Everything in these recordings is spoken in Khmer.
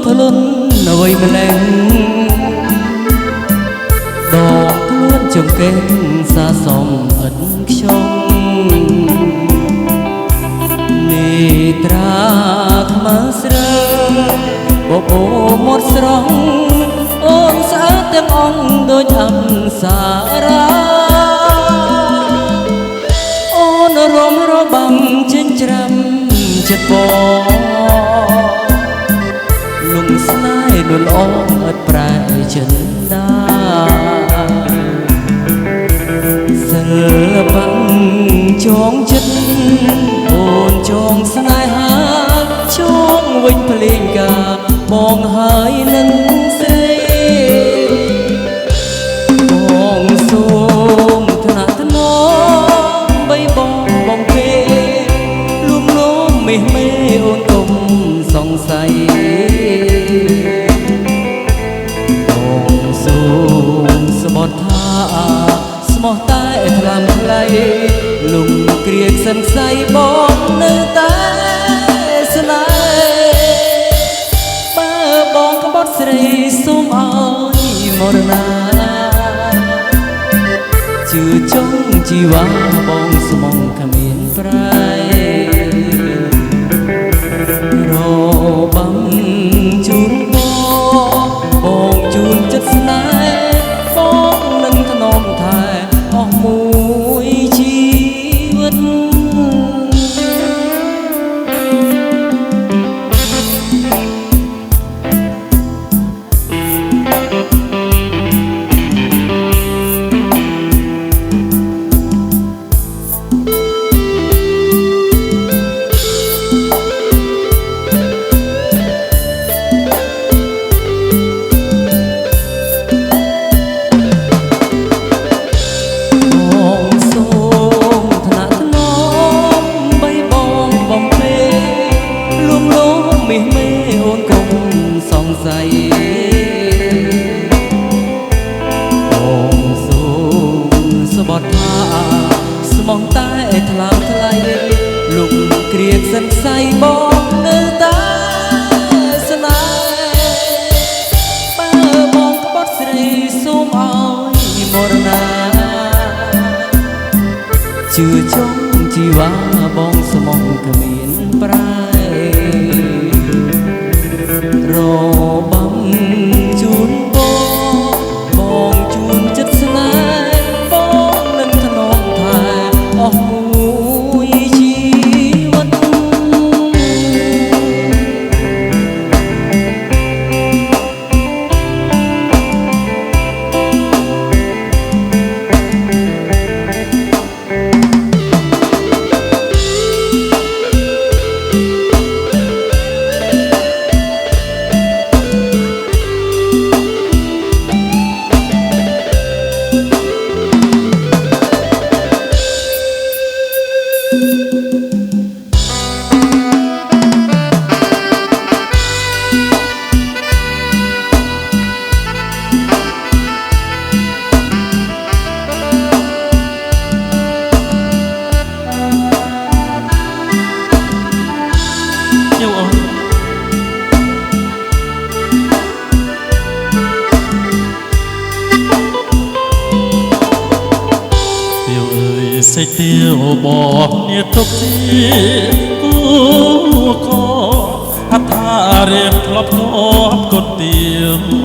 ទលន់អ្វីម្លេះដកខ្លួនចង្កេះសាសំឥតខ្ញុំនេត្រាខ្មៅស្រើបបោមាត់ស្រស់អូនស្អាតទាំងអង្គដូចអប្សរាអូនរំរបាំចិញ្ច្រាំចិត្តបងលំស្នេហ៍ដួលអត់ប្រែចិនដាសិល្បៈចងចិត្តអូនចងស្នេហាចងវិញភ្លេងការបងហើយនឹងស្រីបងសូមថ្នាក់ថ្នមបីបងបងគេលួងលោមមេះមេអូនកុំសង្ស័យបងសូមស្បត់ថាស្មោះតែថ្លាមថ្លៃលំគ្រាសិនខ្សៃបងនៅតែស្នេហ៍បើបងក្បត់ស្រីសូមឲ្យមរណាជឿចង់ជីវ៉ាបងស្មងគ្មានប្រែរបាំជូនបងជូនចិត្តស្នេហ៍បងនឹងថ្នមថែអស់មួយជីវិតបងសូមស្បត់ថាស្មងតែថ្លើមថ្លៃលុកគ្រាសិនខ្សៃបងនៅតែស្នេហ៍បើបងក្បត់ស្រីសូមឲ្យមរណាជឿចង់ជីវ៉ាបងស្មងគ្មានប្រែរបាំជូនបងជូនចិត្តស្នេហ៍បងនឹងថ្នមថែអស់មួយជីវិតសេចទៀវបបនេះទុកជាគូកអថារៀបធ្លាប់គប់កត់ទៀ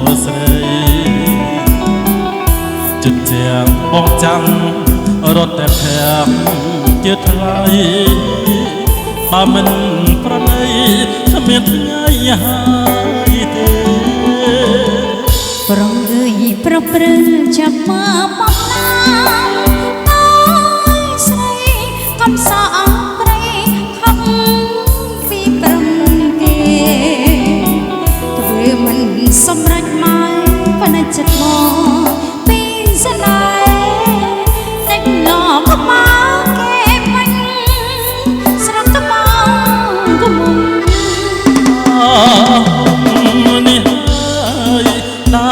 វស្រីចិត្តទាំងបងចាំរត់តែប្រាំជាថ្លៃបើមិនប្រណីគ្មានថ្ងៃហើយទេប្រងអើយប្រព្រឹត្តចាប់មកបំណាំកំសអង្ព្រៃខំពីប្រំគេធ្វើមិនសម្រេចមកប៉ុន្តែចិត្តមកពីស្នេហ៍តែឡកមកគេបាញ់ស្រត់ទៅមកកុំនេះហើយដើ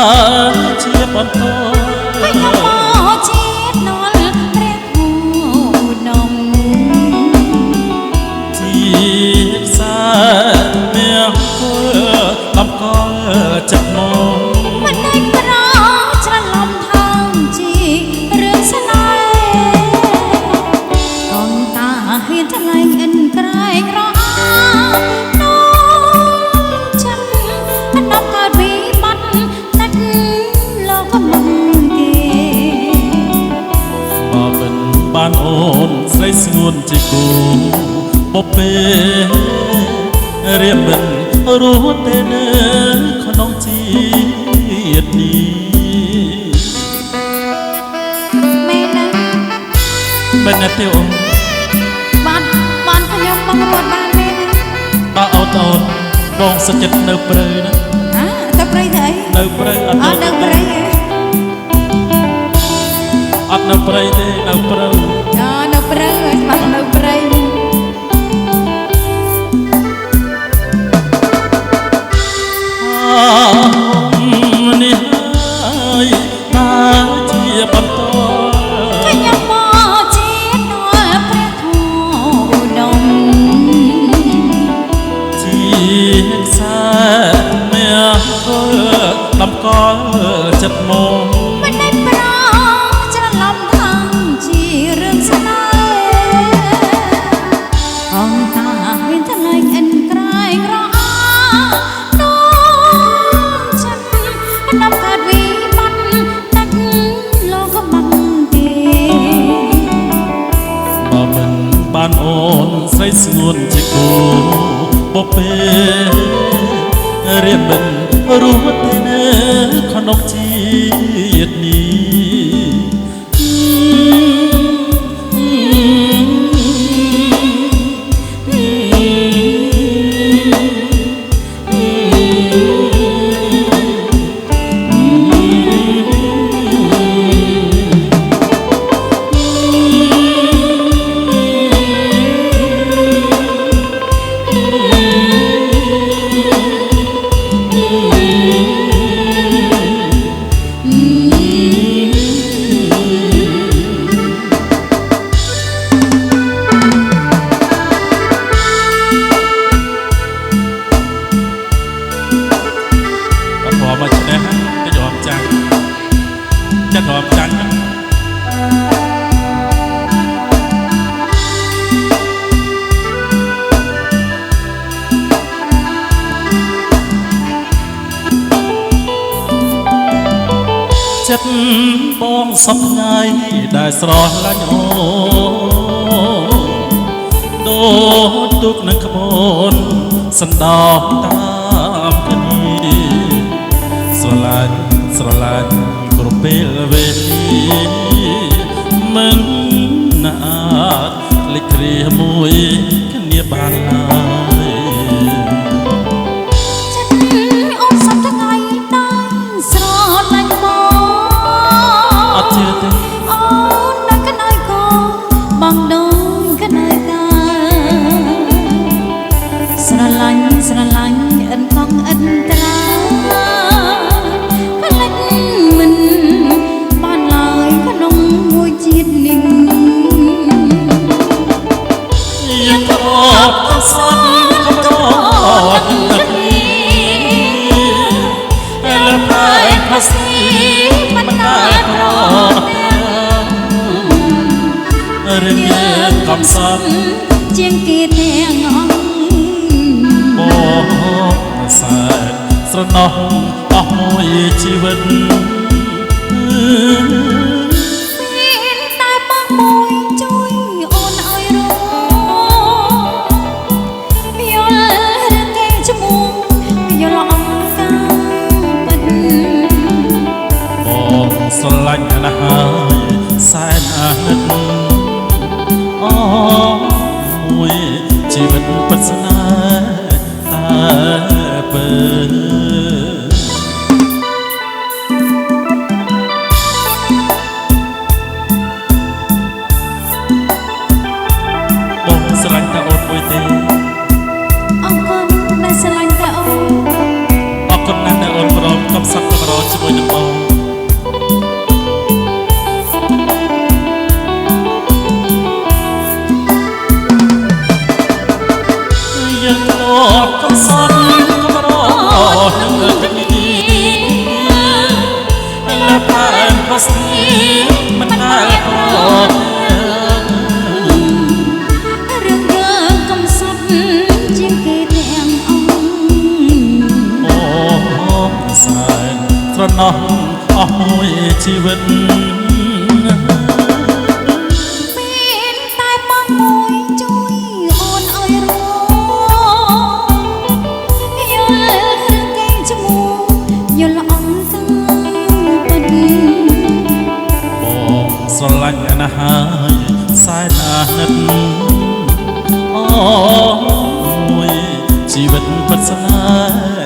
រជាបន្តហើយមកជាតិនល់ព្រះគូនំ បានអូនស្រីស្ងួនជាគូបពេរៀបមិនរស់ទេនៅក្នុងជាតិនេះមែនទេអូនបានខ្ញុំបងរត់បានមែនបើអត់អូនបងសុខចិត្តនៅព្រៃណាទៅព្រៃទៅអីនៅព្រៃអត់នៅព្រៃអត់នៅព្រៃទេនៅព្រៃនៅព្រៃច្បាស់នៅព្រៃនេះហើយតើជាបន្តខ្ញុំមកជាដល់ព្រះធម៌ឧត្តមជាខ្សែមានដំកល់ចិត្តមកមិនได้ប្រច្រឡំថាជារឿងស្នេហ៍អងតាមានថ្លៃអិនក្រែងរអានោមចាំដំកើតវិបត្តិដាច់លោកបាំងទេបើមិនបានអូនស្រីស្ងួនជាគូបពេរៀបមិនរស់ទេនៅក្នុងជាតិនេះចិត្តបងសពថ្ងៃដែលស្រស់ឡាញ់អូដូចទុកនឹងក្បូនសណ្ដោតាមគ្នាស្រឡាញ់គ្រប់ពេលវេលាមិនអាចលេចគ្រាមួយគ្នាបានឡើយអូនសពថ្ងៃតែស្រឡាញ់អត់ជឿទេអូននៅកណ្ដោយកោបងដូនកណ្ដោយតាស្រឡាញ់អិនផងអិនត្រាផ្លេចមិនបានឡើយក្នុងមួយជាតិនេះยังรอก็ซ้ำก็รอนักและพายภาษีมันได้พรอเรื่องเงินคำซ้ำជាងគេទាំងអង្គบอกแสนស្រណោះអស់មួយជីវិតមានតែបងមួយជួយអូនឲ្យរស់យល់រឿងគេឈ្មោះយល់អង្ការពិតបងស្រឡាញ់ណាស់ហើយសែនអាណិតអូមួយជីវិតពិតស្នេហ៍តែពិតបងស្រឡាញ់តែអូនមួយទេអរគុណដែលស្រឡាញ់តែអូនអរគុណណាស់ដែលអូនព្រមកំសត់កំរជាមួយនឹងបងยังรอកំសត់កំរនឹងគ្នាและผ่านภาษีมันได้พรរឿងយើងកំសត់ជាងគេទាំងអង្គអូសែនស្រណោះអស់មួយជីវិតមាន ស្រឡាញ់ណាស់ហើយសែនអាណិតអូមួយជីវិតពិតស្នេហ៍